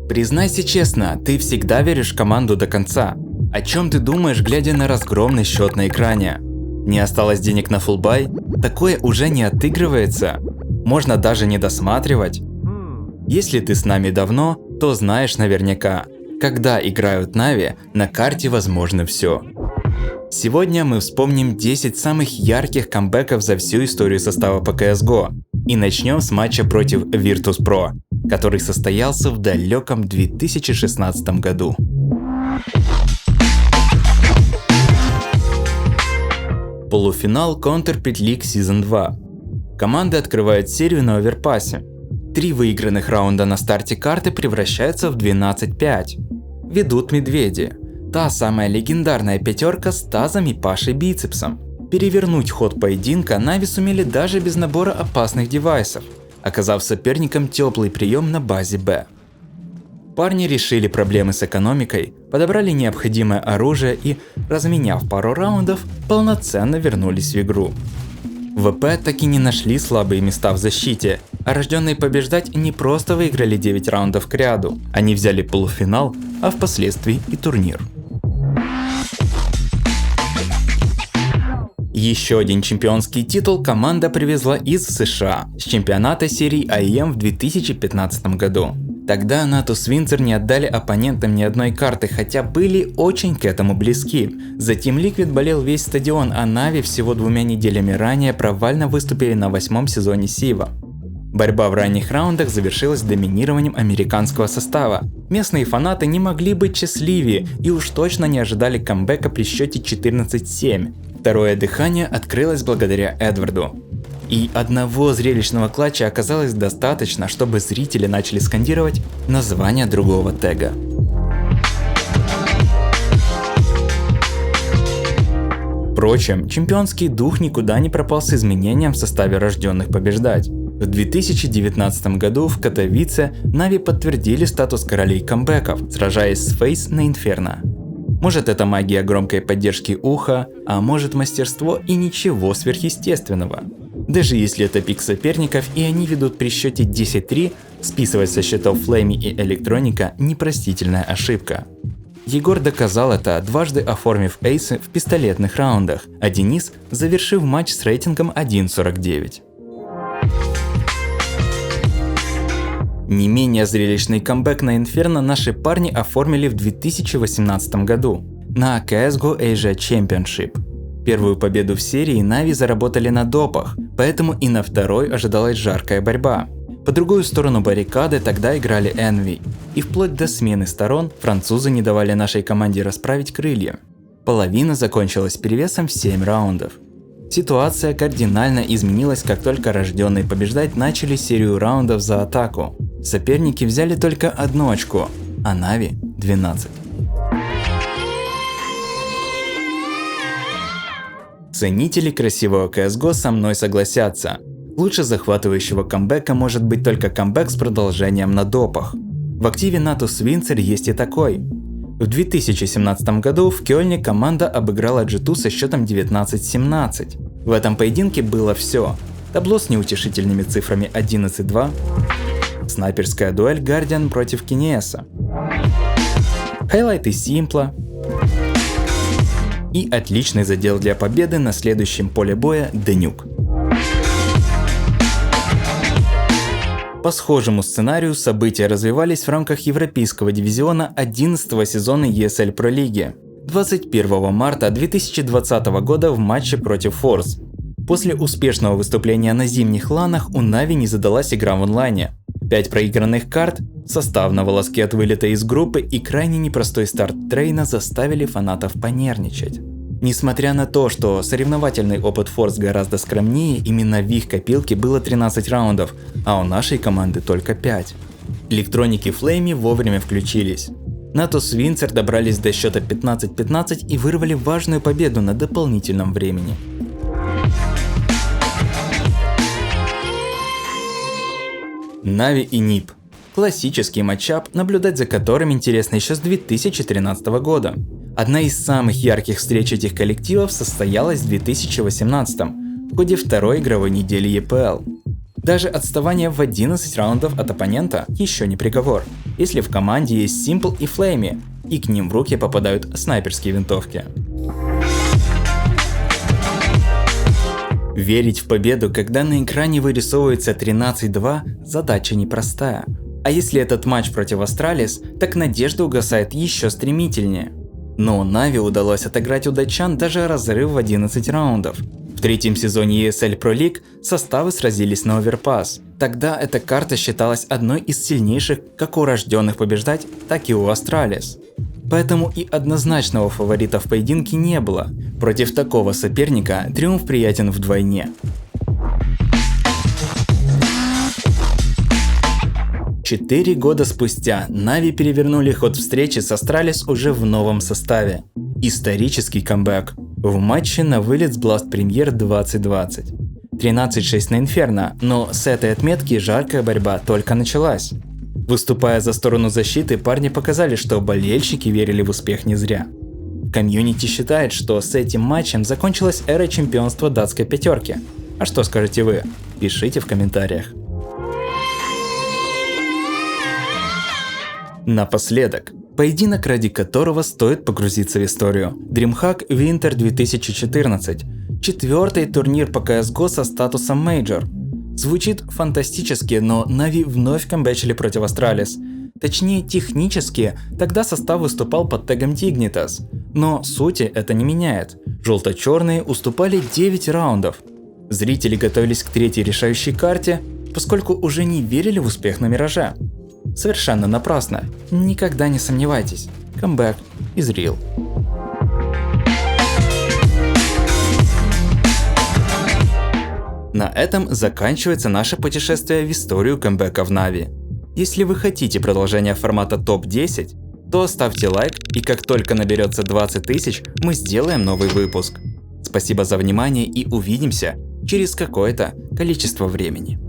Признайся честно, ты всегда веришь в команду до конца. О чем ты думаешь, глядя на разгромный счет на экране? Не осталось денег на фулбай? Такое уже не отыгрывается. Можно даже не досматривать. Если ты с нами давно, то знаешь наверняка, когда играют Нави, на карте возможно все. Сегодня мы вспомним 10 самых ярких камбэков за всю историю состава по CSGO. И начнем с матча против Virtus.pro, который состоялся в далеком 2016 году. Полуфинал Counterfeit League Season 2. Команды открывают серию на оверпассе. 3 выигранных раунда на старте карты превращаются в 12-5. Ведут медведи. Та самая легендарная пятерка с Тазом и Пашей Бицепсом. Перевернуть ход поединка Нави сумели даже без набора опасных девайсов, оказав соперникам теплый прием на базе Б. Парни решили проблемы с экономикой, подобрали необходимое оружие и, разменяв пару раундов, полноценно вернулись в игру. ВП так и не нашли слабые места в защите, а рожденные побеждать не просто выиграли 9 раундов кряду, они взяли полуфинал, а впоследствии и турнир. Еще один чемпионский титул команда привезла из США с чемпионата серии IEM в 2015 году. Тогда Natus Winzer не отдали оппонентам ни одной карты, хотя были очень к этому близки. За Team Liquid болел весь стадион, а Нави всего 2 неделями ранее провально выступили на 8-м сезоне Сива. Борьба в ранних раундах завершилась доминированием американского состава. Местные фанаты не могли быть счастливее и уж точно не ожидали камбэка при счете 14-7. Второе дыхание открылось благодаря Эдварду. И одного зрелищного клатча оказалось достаточно, чтобы зрители начали скандировать название другого тега. Впрочем, чемпионский дух никуда не пропал с изменением в составе рожденных побеждать. В 2019 году в Катовице Нави подтвердили статус королей камбэков, сражаясь с Фейс на Инферно. Может, это магия громкой поддержки уха, а может, мастерство и ничего сверхъестественного. Даже если это пик соперников и они ведут при счете 10-3, списывать со счетов Флейми и Электроника – непростительная ошибка. Егор доказал это, дважды оформив эйсы в пистолетных раундах, а Денис завершив матч с рейтингом 1.49. Не менее зрелищный камбэк на Inferno наши парни оформили в 2018 году на CSGO Asia Championship. Первую победу в серии Нави заработали на допах, поэтому и на второй ожидалась жаркая борьба. По другую сторону баррикады тогда играли Envy, и вплоть до смены сторон французы не давали нашей команде расправить крылья. Половина закончилась перевесом в 7 раундов. Ситуация кардинально изменилась, как только рожденные побеждать начали серию раундов за атаку. Соперники взяли только 1 очко, а Нави 12. Ценители красивого CSGO со мной согласятся. Лучше захватывающего камбэка может быть только камбэк с продолжением на допах. В активе Natus Winzer есть и такой. В 2017 году в Кёльне команда обыграла G2 со счетом 19-17. В этом поединке было все. Табло с неутешительными цифрами 11-2, снайперская дуэль Guardian против Кинеса, хайлайты Симпла и отличный задел для победы на следующем поле боя Денюк. По схожему сценарию события развивались в рамках европейского дивизиона 11-го сезона ESL Pro League 21 марта 2020 года в матче против Force. После успешного выступления на зимних ланах у Нави не задалась игра в онлайне. 5 проигранных карт, состав на волоске от вылета из группы и крайне непростой старт трейна заставили фанатов понервничать. Несмотря на то, что соревновательный опыт Force гораздо скромнее, именно в их копилке было 13 раундов, а у нашей команды только 5. Электроники Флейми вовремя включились. Natus Winzer добрались до счета 15-15 и вырвали важную победу на дополнительном времени. Нави и НИП. Классический матчап, наблюдать за которым интересно еще с 2013 года. Одна из самых ярких встреч этих коллективов состоялась в 2018 в ходе второй игровой недели EPL. Даже отставание в 11 раундов от оппонента еще не приговор. если в команде есть Simple и Flamey, и к ним в руки попадают снайперские винтовки. Верить в победу, когда на экране вырисовывается 13-2, задача непростая. А если этот матч против Астралис, так надежда угасает еще стремительнее. Но Na'Vi удалось отыграть у датчан даже разрыв в 11 раундов. В третьем сезоне ESL Pro League составы сразились на Overpass. Тогда эта карта считалась одной из сильнейших как у рожденных побеждать, так и у Астралис. Поэтому и однозначного фаворита в поединке не было. Против такого соперника триумф приятен вдвойне. 4 года спустя Na'Vi перевернули ход встречи с Астралис уже в новом составе. Исторический камбэк в матче на вылет с Blast Premier 2020. 13-6 на Инферно, но с этой отметки жаркая борьба только началась. Выступая за сторону защиты, парни показали, что болельщики верили в успех не зря. Комьюнити считает, что с этим матчем закончилась эра чемпионства датской пятерки. А что скажете вы? Пишите в комментариях. Напоследок, поединок, ради которого стоит погрузиться в историю. DreamHack Winter 2014. 4-й турнир по CSGO со статусом Major. Звучит фантастически, но Na'Vi вновь камбэчили против Астралис. Точнее, технически, тогда состав выступал под тегом Dignitas. Но сути это не меняет. Желто-черные уступали 9 раундов. Зрители готовились к третьей решающей карте, поскольку уже не верили в успех на Мираже. Совершенно напрасно. Никогда не сомневайтесь. Камбэк is real. На этом заканчивается наше путешествие в историю камбэков Na'Vi. Если вы хотите продолжения формата топ-10, то ставьте лайк, и как только наберется 20 тысяч, мы сделаем новый выпуск. Спасибо за внимание и увидимся через какое-то количество времени.